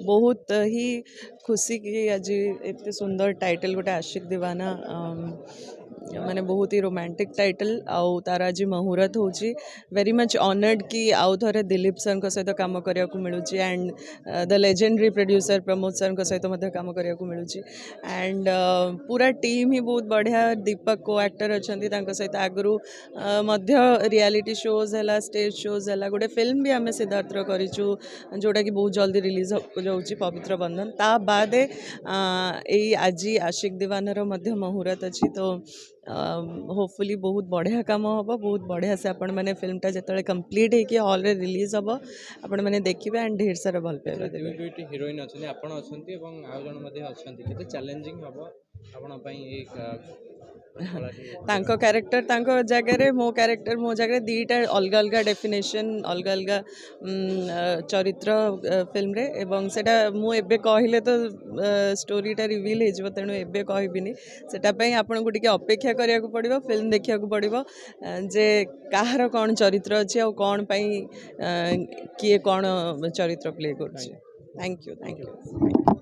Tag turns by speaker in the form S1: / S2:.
S1: बहुत ही खुशी कि आज एत सुंदर टाइटल गोटे आशिक दीवाना माने बहुत ही रोमांटिक टाइटल आउ तार आज मुहूर्त हो वेरी मच ऑनर्ड कि आउ थे दिलीप सर सहित काम करने को मिलूँ and the legendary producer Pramod sir सहित काम करने को मिलूँ एंड पूरा टीम ही बहुत बढ़िया दीपक को एक्टर अच्छा सहित आगु रियलिटी शोज है स्टेज शोज है गोटे फिल्म भी आम सिद्धार्थ करूँ जोटा कि बहुत जल्दी रिलीज हो पवित्र बंधन ता बाद यही आज आशिक दीवानार मुहूर्त अच्छी तो होपफुली बहुत बढ़िया काम हम बहुत बढ़िया से आपण मैंने फिल्मटा जो कंप्लीट होगी हॉल रे रिलीज हम आपण मैंने देखिए एंड ढेर सारा भल पाइबा
S2: दुईटी हिरोइन अच्छे आपण अच्छा चैलेंजिंग हम आपण
S1: तांको कैरेक्टर तांको जगह मो कैरेक्टर मो जगह दीटा अलग अलग डेफिनेशन अलग अलग चरित्र फिल्म रे एवं सेटा मु एबे कहले तो स्टोरीटा रिवील हो तेणु एबे कहबिनी सेटा पई आपन को टिके अपेक्षा करिया को पड़िबो फिल्म देखिया को पड़िबो जे काହାର कौन चरित्र अच्छे और कौन पई किए कौन चरित्र प्ले कर थैंक यू